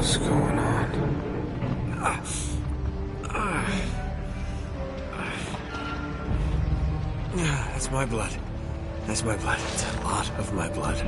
What's going on? That's my blood. That's my blood. It's a lot of my blood.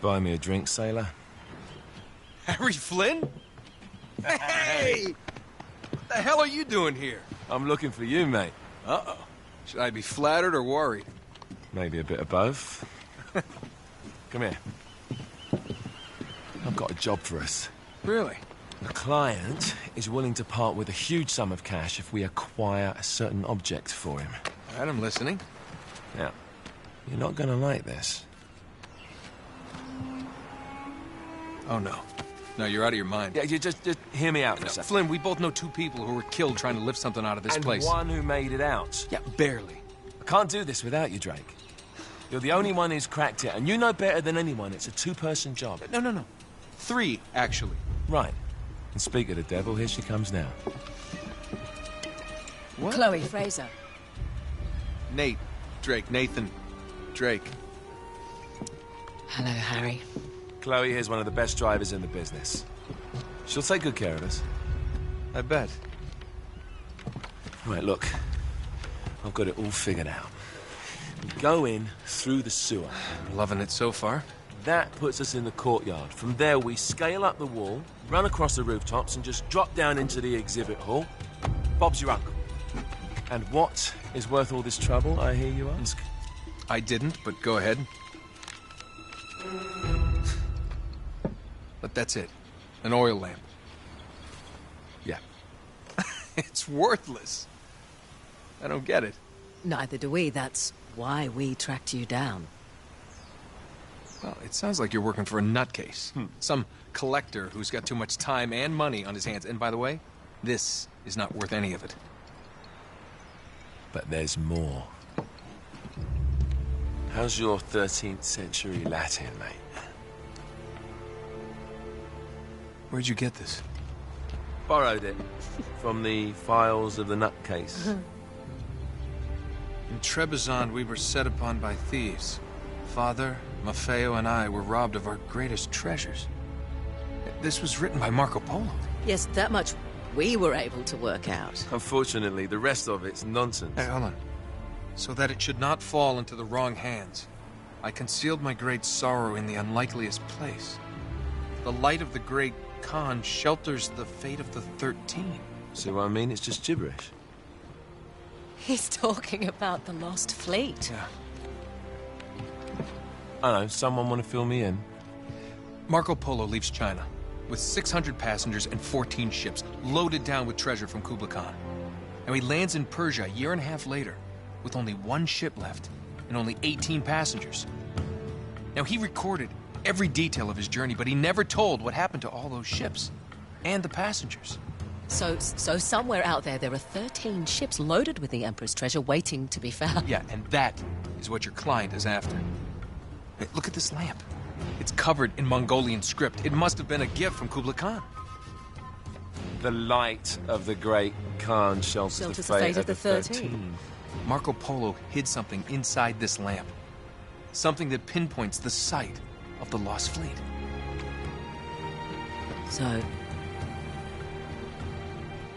Buy me a drink, sailor? Harry Flynn? Hey! What the hell are you doing here? I'm looking for you, mate. Uh-oh. Should I be flattered or worried? Maybe a bit of both. Come here. I've got a job for us. Really? The client is willing to part with a huge sum of cash if we acquire a certain object for him. All right, I'm listening. Now, you're not gonna like this. Oh, no. No, you're out of your mind. Yeah, you just hear me out for a second. Flynn, we both know 2 people who were killed trying to lift something out of this place. And one who made it out. Yeah, barely. I can't do this without you, Drake. You're the only one who's cracked it, and you know better than anyone it's a 2-person job. No. 3, actually. Right. And speak of the devil, here she comes now. What? Chloe Fraser. Nate. Drake. Nathan. Drake. Hello, Harry. Chloe here's one of the best drivers in the business. She'll take good care of us. I bet. Right, look. I've got it all figured out. We go in through the sewer. I'm loving it so far. That puts us in the courtyard. From there, we scale up the wall, run across the rooftops, and just drop down into the exhibit hall. Bob's your uncle. And what is worth all this trouble, I hear you ask? I didn't, but go ahead. But that's it. An oil lamp. Yeah. It's worthless. I don't get it. Neither do we. That's why we tracked you down. Well, it sounds like you're working for a nutcase. Some collector who's got too much time and money on his hands. And by the way, this is not worth any of it. But there's more. How's your 13th century Latin, mate? Where'd you get this? Borrowed it from the files of the nutcase. In Trebizond, we were set upon by thieves. Father, Maffeo, and I were robbed of our greatest treasures. This was written by Marco Polo. Yes, that much we were able to work out. Unfortunately, the rest of it's nonsense. Hey, hold on. So that it should not fall into the wrong hands, I concealed my great sorrow in the unlikeliest place. The light of the great Khan shelters the fate of the 13. See what I mean? It's just gibberish. He's talking about the lost fleet. Yeah. I know, someone want to fill me in? Marco Polo leaves China with 600 passengers and 14 ships loaded down with treasure from Kublai Khan. And he lands in Persia a year and a half later with only 1 ship left and only 18 passengers. Now, he recorded every detail of his journey, but he never told what happened to all those ships and the passengers. So somewhere out there are 13 ships loaded with the Emperor's treasure waiting to be found. Yeah, and that is what your client is after. Hey, look at this lamp. It's covered in Mongolian script. It must have been a gift from Kublai Khan. The light of the great Khan shelters the fate of the 13. Marco Polo hid something inside this lamp. Something that pinpoints the site of the lost fleet. So,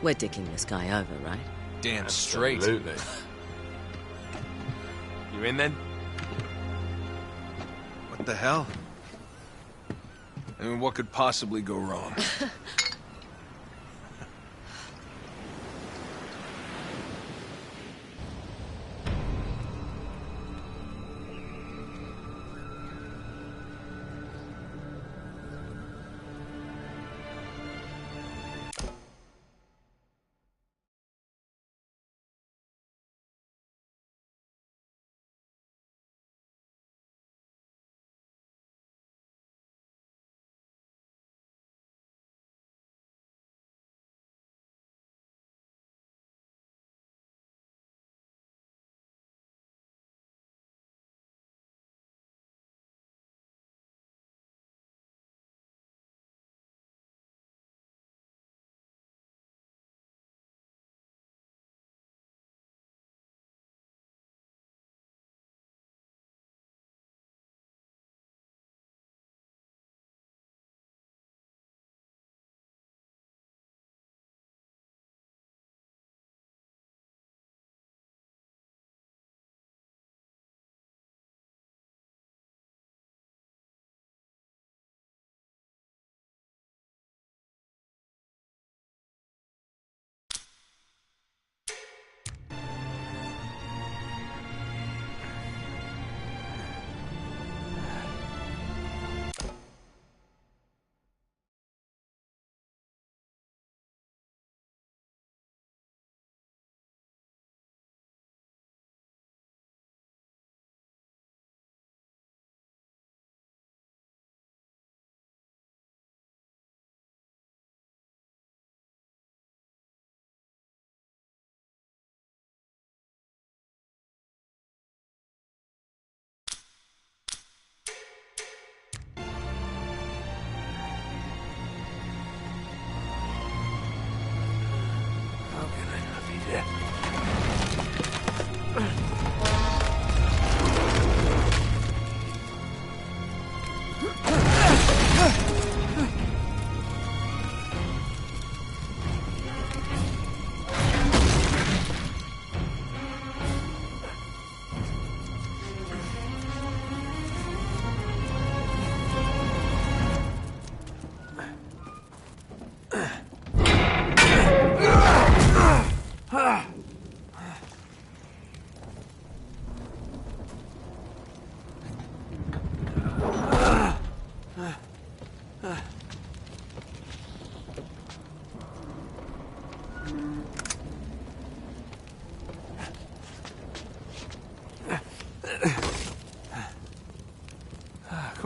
we're dicking this guy over, right? Damn straight. Absolutely. You in then? What the hell? I mean, what could possibly go wrong?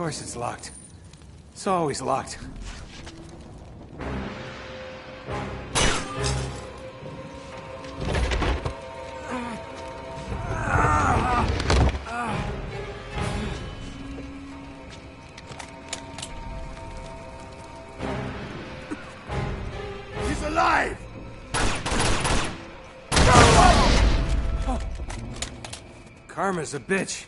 course it's locked. It's always locked. He's alive! Karma's a bitch.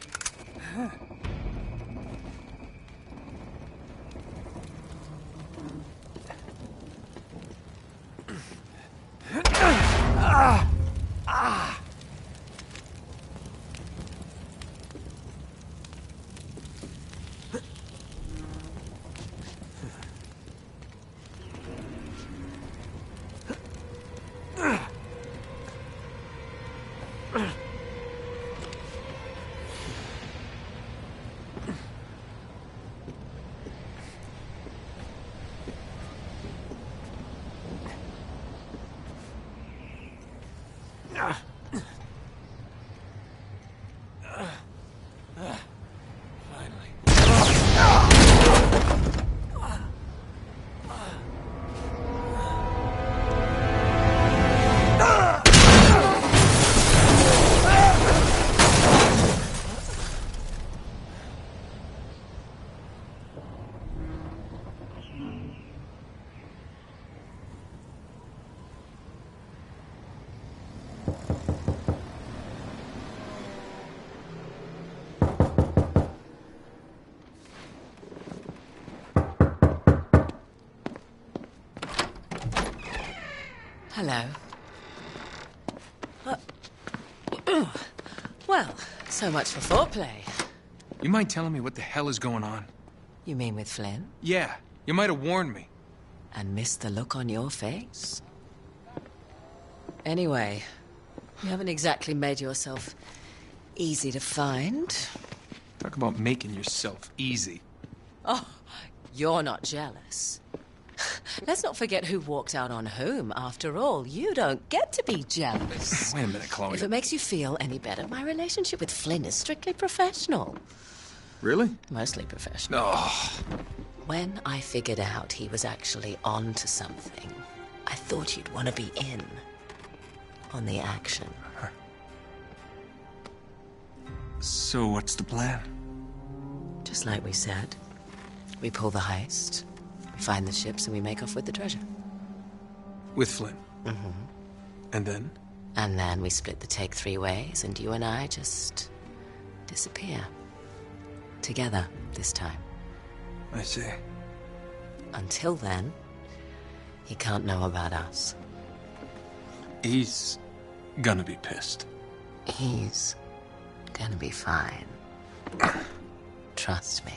Hello. Well, so much for foreplay. You mind telling me what the hell is going on? You mean with Flynn? Yeah, you might have warned me. And missed the look on your face? Anyway, you haven't exactly made yourself easy to find. Talk about making yourself easy. Oh, you're not jealous. Let's not forget who walked out on whom. After all, you don't get to be jealous. Wait a minute, Chloe. If it makes you feel any better, my relationship with Flynn is strictly professional. Really? Mostly professional. Oh. When I figured out he was actually on to something, I thought you'd want to be in on the action. So what's the plan? Just like we said, we pull the heist, we find the ships, and we make off with the treasure. With Flynn? Mm-hmm. And then? And then we split the take 3 ways, and you and I just disappear. Together, this time. I see. Until then, he can't know about us. He's gonna be pissed. He's gonna be fine. Trust me.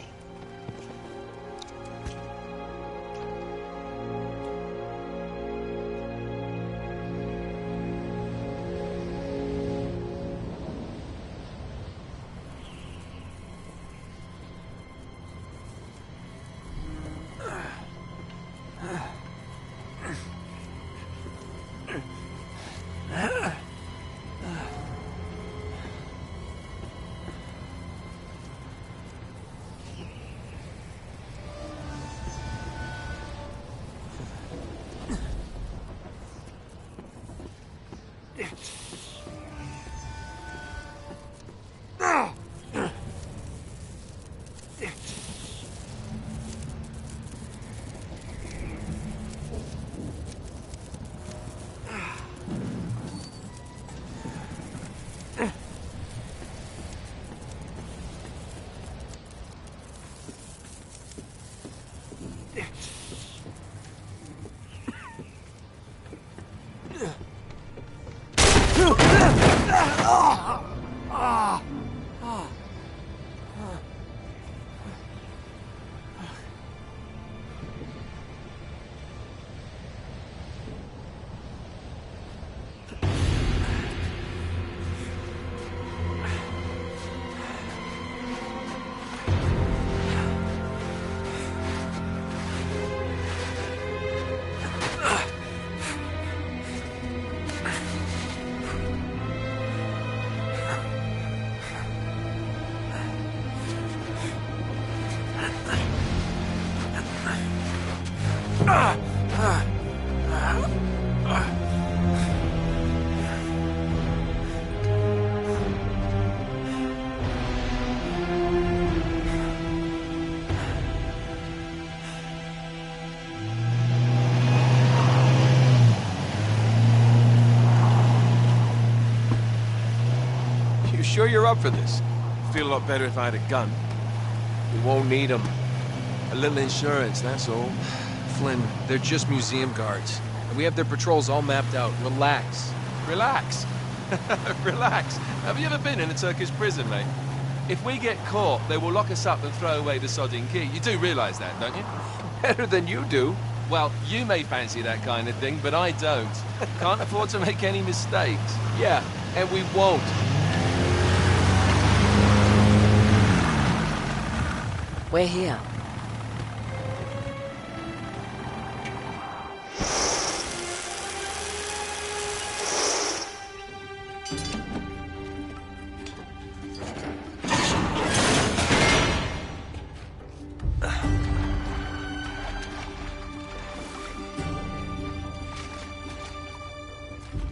You sure you're up for this? Feel a lot better if I had a gun. We won't need them. A little insurance, that's all. Flynn, they're just museum guards. And we have their patrols all mapped out. Relax. Relax. Relax. Have you ever been in a Turkish prison, mate? If we get caught, they will lock us up and throw away the sodding key. You do realise that, don't you? Better than you do. Well, you may fancy that kind of thing, but I don't. Can't afford to make any mistakes. Yeah, and we won't. We're here.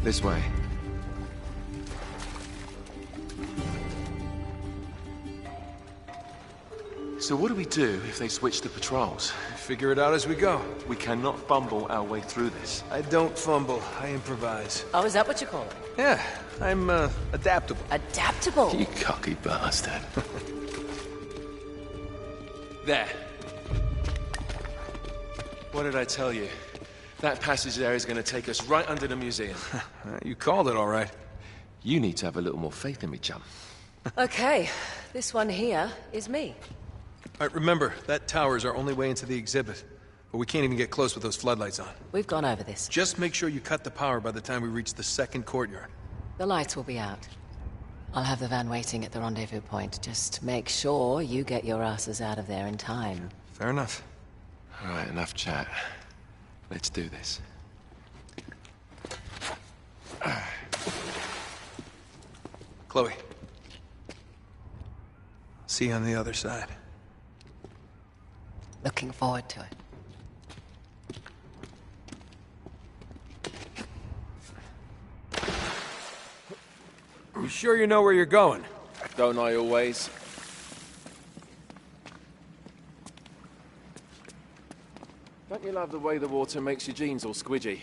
This way. So what do we do if they switch the patrols? Figure it out as we go. We cannot fumble our way through this. I don't fumble, I improvise. Oh, is that what you call it? Yeah, I'm, adaptable. Adaptable. You cocky bastard. There. What did I tell you? That passage there is going to take us right under the museum. You called it all right. You need to have a little more faith in me, chum. Okay, this one here is me. All right, remember, that tower is our only way into the exhibit. But we can't even get close with those floodlights on. We've gone over this. Just make sure you cut the power by the time we reach the second courtyard. The lights will be out. I'll have the van waiting at the rendezvous point. Just make sure you get your asses out of there in time. Fair enough. All right, enough chat. Let's do this. Chloe. See you on the other side. Looking forward to it. You sure you know where you're going? Don't I always? Don't you love the way the water makes your jeans all squidgy?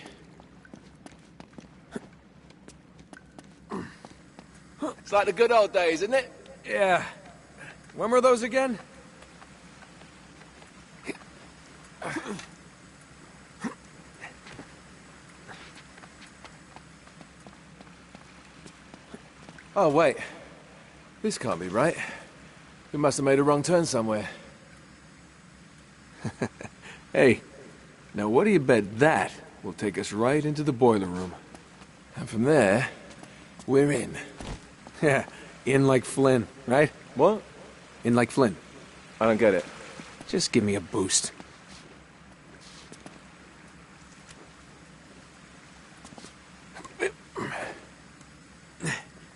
It's like the good old days, isn't it? Yeah. When were those again? Oh, wait. This can't be right. We must have made a wrong turn somewhere. Hey, now what do you bet that will take us right into the boiler room? And from there, we're in. Yeah, in like Flynn, right? What? In like Flynn. I don't get it. Just give me a boost.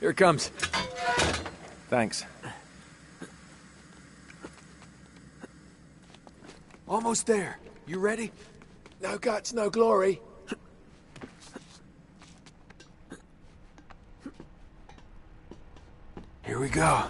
Here it comes. Thanks. Almost there. You ready? No guts, no glory. Here we go.